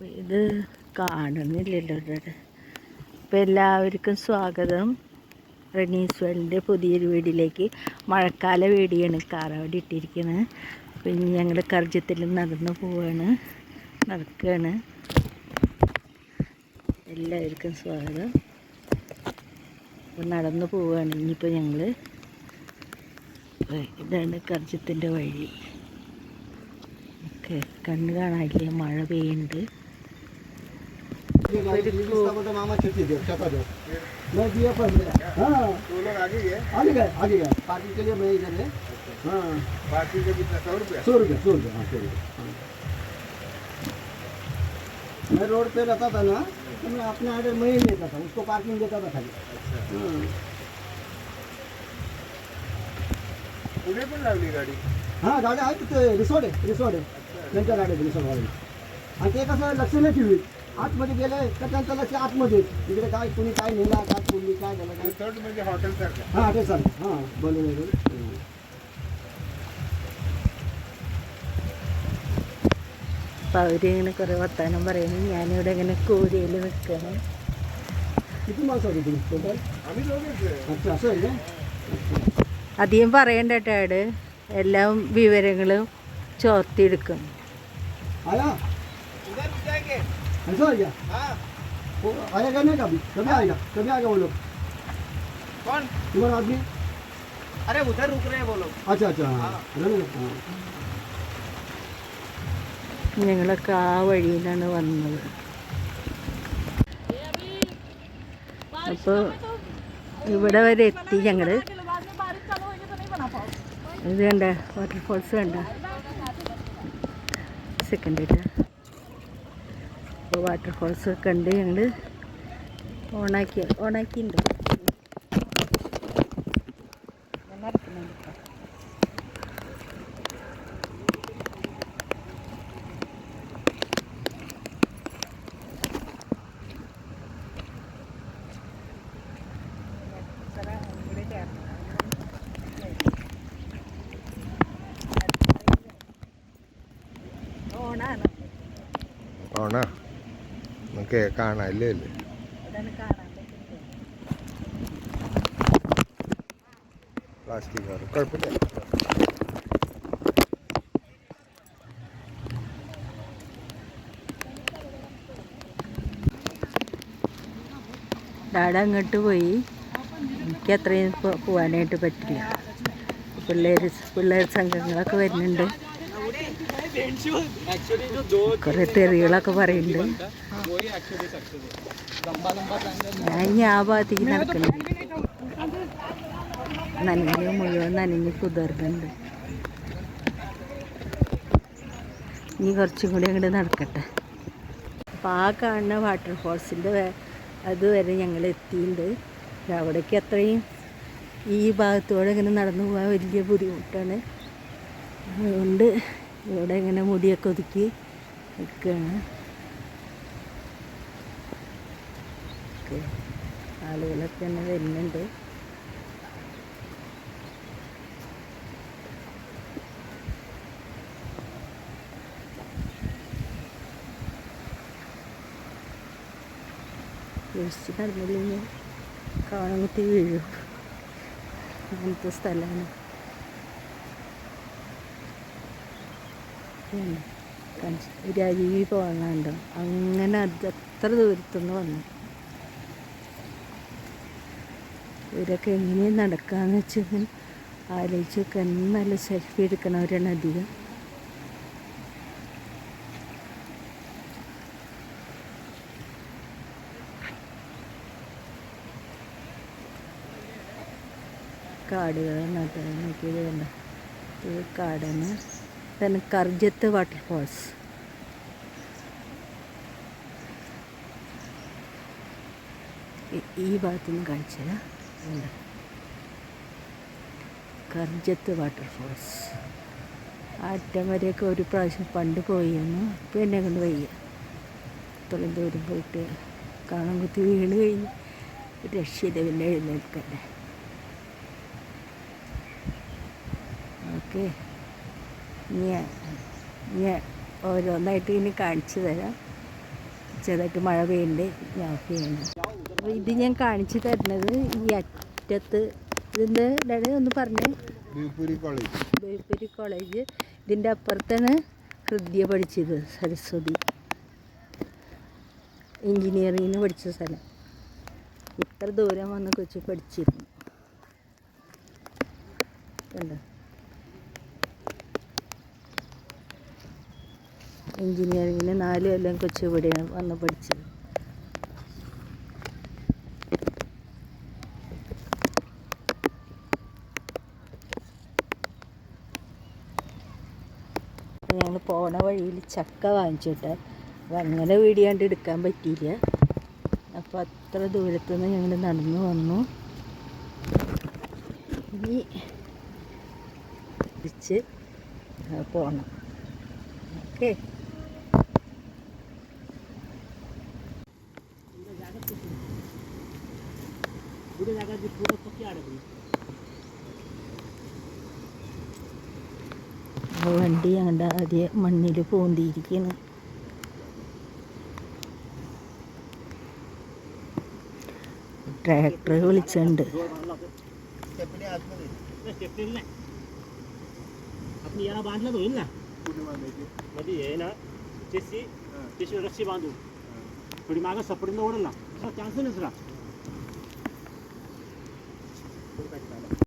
അപ്പോൾ ഇത് കാണുന്നില്ലല്ലോ ഇവിടെ. അപ്പോൾ എല്ലാവർക്കും സ്വാഗതം റെനീസ് വേൾഡിൻ്റെ പുതിയൊരു വീഡിയോയിലേക്ക്. മഴക്കാല വീഡിയോയാണ് കാറാവടി ഇട്ടിരിക്കുന്നത്. അപ്പോൾ ഇനി ഞങ്ങൾ കർജ്ജത്തിൽ നടന്നു നടക്കുകയാണ്. എല്ലാവർക്കും സ്വാഗതം. അപ്പോൾ നടന്നു പോവുകയാണ്. ഇനിയിപ്പോൾ ഞങ്ങൾ ഇതാണ് കർജ്ജത്തിൻ്റെ വഴി. ഓക്കെ, കണ്ണ് കാണാനില്ല, മഴ പെയ്യുന്നുണ്ട്. मैं रोड पे रहता था ना, तो मैं अपने आर्डर में ही लेता था, उसको पार्किंग देता था खाली. पुढे पण लावली गाडी. हां, गाडी आहे तिथे. रिसॉर्ट आहे त्यांच्या गाडी रिसॉर्टवाले. आणि ते कसं लक्ष नाही ठेवी, आतमध्ये गेले तर त्यांचं लक्ष आतमध्ये, इकडे काय कुणी काय नेला, काय पुरली, काय झालं, काय. रिसॉर्ट म्हणजे हॉटेल सारखं. हां, हॉटेल सारखं. हां, बनवलेलं. അപ്പോൾ അവരിങ്ങനെ കുറേ വർത്തമാനം പറയുന്നു. ഞാനിവിടെ ഇങ്ങനെ കൂരയിൽ നിൽക്കുകയാണ്. किती माणसं होती तुम्ही टोटल? आम्ही दोघेच आहे. अच्छा, असं आहे का? അധികം പറയണ്ട കേട്ടോ, എല്ലാ വിവരങ്ങളും ചോർത്തിയെടുക്കും. आया? उधर जाएंगे. ऐसा है क्या? हाँ. वो आएगा नहीं कभी? कभी आएगा वो लोग? कौन? तुम्हारा आदमी? अरे उधर रुक रहे हैं वो लोग. अच्छा अच्छा. हाँ. हाँ. ഞങ്ങളൊക്കെ ആ വഴിയിലാണ് വന്നത്. അപ്പോൾ ഇവിടെ വരെ എത്തി ഞങ്ങൾ. ഇത് കണ്ട വാട്ടർഫോൾസ് കണ്ട സെക്കൻഡ് ഇട്ട. അപ്പോൾ വാട്ടർഫോൾസ് കണ്ട് ഞങ്ങൾ ഓണാക്കിയിട്ടുണ്ട്. ഓണാ നമുക്ക് കാണാം ഇല്ലേ? പ്ലാസ്റ്റിക് കവർ കുഴപ്പമില്ല. ഡാഡ അങ്ങോട്ട് പോയി. എനിക്ക് അത്രയും പോകാനായിട്ട് പറ്റില്ല. പിള്ളേർ സംഘങ്ങളൊക്കെ വരുന്നുണ്ട്. കുറേ തെറികളൊക്കെ പറയുന്നുണ്ട്. ഞാൻ ഇനി ആ ഭാഗത്തേക്ക് നടക്കണം. മുഴുവൻ നനഞ്ഞ് കുതിർന്നുണ്ട്. ഇനി കുറച്ചും കൂടി അങ്ങോട്ട് നടക്കട്ടെ. അപ്പോൾ ആ കാണുന്ന വാട്ടർഫോൾസിൻ്റെ അതുവരെ ഞങ്ങൾ എത്തിയിട്ടുണ്ട്. അവിടേക്ക് അത്രയും ഈ ഭാഗത്തോടെ ഇങ്ങനെ നടന്നു പോകാൻ വലിയ ബുദ്ധിമുട്ടാണ്. അതുകൊണ്ട് ഇവിടെ ഇങ്ങനെ മുടിയൊക്കെ ഒതുക്കി നിൽക്കുകയാണ്. ആളുകളൊക്കെ തന്നെ വരുന്നുണ്ട്. ജസ്റ്റ് നടന്നില്ലെങ്കിൽ കാണുമ്പത്തി വീഴും. അങ്ങനത്തെ സ്ഥലമാണ്. ഒരു അരുവി പോകാനുണ്ടോ, അങ്ങനെ അത് എത്ര ദൂരത്തുനിന്ന് വന്നു. ഇവരൊക്കെ എങ്ങനെയും നടക്കാമെന്ന് വെച്ചാൽ ആലോചിച്ചൊക്കെ നല്ല സെൽഫി എടുക്കണവരാണ് അധികം. കാടുകളാണ് കേട്ടോ. നോക്കിയത് വേണ്ട, ഇത് കാടാണ്. ഇതാണ് കർജ്ജത്ത് വാട്ടർഫോൾസ്. ഈ ഭാഗത്തുനിന്ന് കാണിച്ചതാ. കർജ്ജത്ത് വാട്ടർഫോൾസ്. ആ അറ്റം വരെയൊക്കെ ഒരു പ്രാവശ്യം പണ്ട് പോയിരുന്നു. ഇപ്പം എന്നെ കൊണ്ട് വയ്യ. ഇത്രയും ദൂരം പോയിട്ട് കാണാൻ കുത്തി വീണ് കഴിഞ്ഞ് രക്ഷയില്ല, പിന്നെ എഴുന്നേൽക്കല്ലേ. ഓക്കെ, ഞാൻ ഓരോന്നായിട്ട് ഇനി കാണിച്ചു തരാം. ചെറുതായിട്ട് മഴ പെയ്യുന്നുണ്ട് ഞാൻ പെയ്യുന്നു. അപ്പോൾ ഇത് ഞാൻ കാണിച്ചു തരുന്നത് ഈ അറ്റത്ത് ഇതിൻ്റെ ഇടയിൽ ഒന്ന് പറഞ്ഞേ. ബേപ്പൂരി കോളേജ്. ഇതിൻ്റെ അപ്പുറത്താണ് ഹൃദ്യ പഠിച്ചത്, സരസ്വതി എൻജിനീയറിങ്ങിന് പഠിച്ച സ്ഥലം. ഇത്ര ദൂരം വന്ന് കൊച്ചു പഠിച്ചിരുന്നു. കണ്ടോ, എൻജിനീയറിങ്ങിന് 4 കൊല്ലം കൊച്ചു ഇവിടെയാണ് വന്ന് പഠിച്ചത്. ഞങ്ങൾ പോണ വഴിയിൽ ചക്ക വാങ്ങിച്ചിട്ട് അപ്പോൾ അങ്ങനെ വീഡിയോ കണ്ട് എടുക്കാൻ പറ്റിയില്ല. അപ്പോൾ അത്ര ദൂരത്തുനിന്ന് ഞങ്ങൾ നടന്നു വന്നു. ഇനി തിരിച്ച് പോകണം. ഓക്കെ. വണ്ടി ഞങ്ങളുടെ ആദ്യം മണ്ണിൽ പോന്തിയിരിക്കുന്നു. ട്രാക്ടർ വിളിച്ചിട്ടുണ്ട്.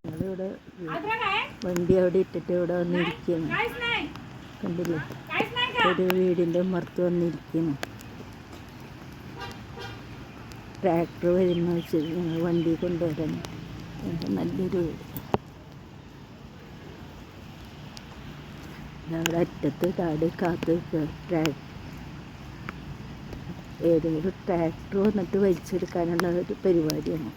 ഞങ്ങളിവിടെ വണ്ടി അവിടെ ഇട്ടിട്ട് ഇവിടെ വന്നിരിക്കുന്നു. കണ്ടില്ലേ, ഒരു വീടിൻ്റെ മറുത്ത് വന്നിരിക്കുന്നു. ട്രാക്ടർ വരുന്ന വെച്ച് ഞങ്ങൾ വണ്ടി കൊണ്ടുവരാൻ. നല്ലൊരു വീട്. ഞങ്ങളുടെ അറ്റത്ത് താടി കാത്ത് ഏതെങ്കിലും ട്രാക്ടർ വന്നിട്ട് വലിച്ചെടുക്കാനുള്ള ഒരു പരിപാടിയാണ്.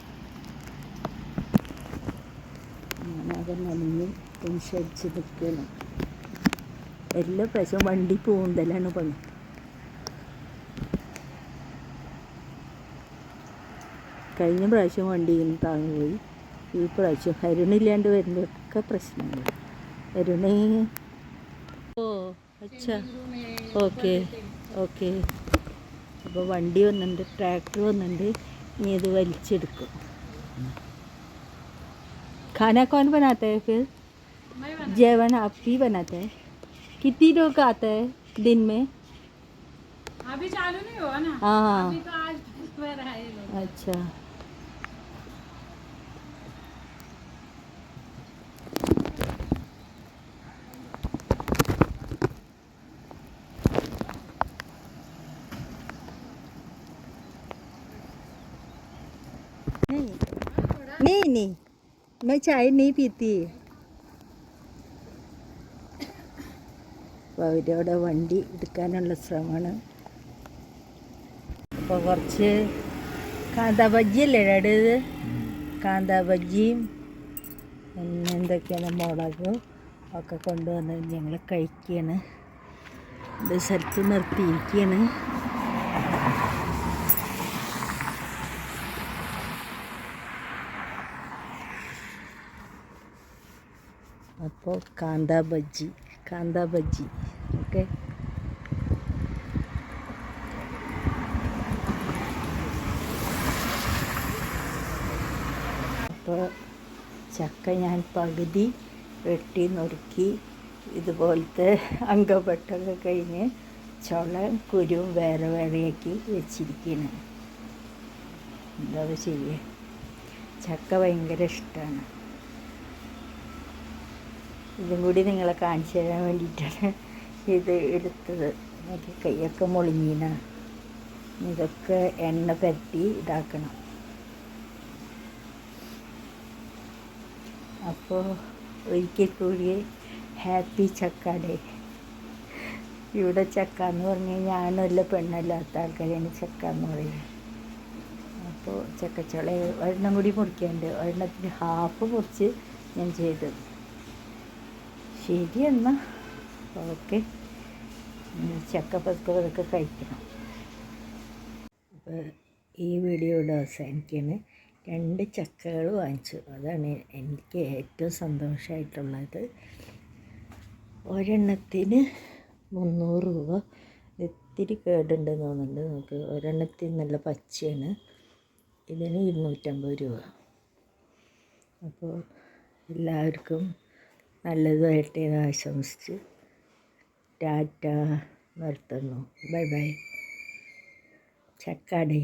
അങ്ങനെ അത് നനഞ്ഞ് ടെൻഷടിച്ച് നിൽക്കണം. എല്ലാ പ്രാവശ്യവും വണ്ടി പൂന്തലാണ് പണി. കഴിഞ്ഞ പ്രാവശ്യം വണ്ടിയിൽ നിന്ന് താങ്ങുപോയി. ഈ പ്രാവശ്യം ഹരിണില്ലാണ്ട് വരുന്നതൊക്കെ പ്രശ്നങ്ങൾ. ഹരിണി അച്ഛാ ഓക്കെ ഓക്കെ. അപ്പോൾ വണ്ടി വന്നിട്ടുണ്ട്, ട്രാക്ടർ വന്നിട്ടുണ്ട്. ഇനി ഇത് വലിച്ചെടുക്കും. खाना कौन बनाता है फिर? जेवन आप ही बनाते हैं? कितनी लोग आते हैं दिन में? अभी चालू नहीं हुआ ना। हाँ अभी तो आज पर आए लोग। अच्छा. नहीं मैं चाय नहीं पीती. അപ്പോൾ അവരവിടെ വണ്ടി എടുക്കാനുള്ള ശ്രമമാണ്. അപ്പോൾ കുറച്ച് കാന്താ ബജ്ജിയല്ലേ ഇടത്, കാന്താ ബജ്ജിയും പിന്നെ എന്തൊക്കെയാണ് മുളകും ഒക്കെ കൊണ്ടുവന്ന് ഞങ്ങൾ കഴിക്കുകയാണ്. ഒരു സ്ഥലത്ത് നിർത്തിയിരിക്കുകയാണ്. അപ്പോൾ കാന്താ ബജ്ജി ഓക്കെ. അപ്പോൾ ചക്ക ഞാൻ പകുതി വെട്ടി നുറുക്കി ഇതുപോലത്തെ അങ്കപ്പെട്ടൊക്കെ കഴിഞ്ഞ് ചുളയും കുരുവും വേറെ വേറെയാക്കി വെച്ചിരിക്കുകയാണ്. എന്താ ചെയ്യുക, ചക്ക ഭയങ്കര ഇഷ്ടമാണ്. ഇതും കൂടി നിങ്ങളെ കാണിച്ചു തരാൻ വേണ്ടിയിട്ടാണ് ഇത് എടുത്തത്. എനിക്ക് കൈയൊക്കെ മുളിഞ്ഞീന. ഇതൊക്കെ എണ്ണ പരട്ടി ഇതാക്കണം. അപ്പോൾ ഒരിക്കൽ കൂടി ഹാപ്പി ചക്ക ഡേ. ഇവിടെ ചക്ക എന്ന് പറഞ്ഞു കഴിഞ്ഞാൽ ആണല്ല പെണ്ണല്ലാത്ത ആൾക്കാരാണ് ചക്ക എന്ന് പറയുന്നത്. അപ്പോൾ ചക്കച്ചുള ഒരെണ്ണം കൂടി മുറിക്കാനുണ്ട്. ഒരെണ്ണത്തിന് ഹാഫ് മുറിച്ച് ഞാൻ ചെയ്തു. ശരി എന്നാൽ ഓക്കെ. ചക്ക പതുക്കെ കഴിക്കണം. അപ്പോൾ ഈ വീഡിയോ ഇവിടെ അവസാനിക്കുകയാണ്. 2 ചക്കകൾ വാങ്ങിച്ചു. അതാണ് എനിക്ക് ഏറ്റവും സന്തോഷമായിട്ടുള്ളത്. ഒരെണ്ണത്തിന് 300 രൂപ. ഇത്തിരി കേടുണ്ടെന്ന് തോന്നുന്നുണ്ട്. നമുക്ക് ഒരെണ്ണത്തിന് നല്ല പച്ചയാണ്. ഇതിന് 250 രൂപ. അപ്പോൾ എല്ലാവർക്കും നല്ലതായിട്ട് ആശംസിച്ച് ടാറ്റ നിർത്തുന്നു. Bye bye. ചക്കാടേ.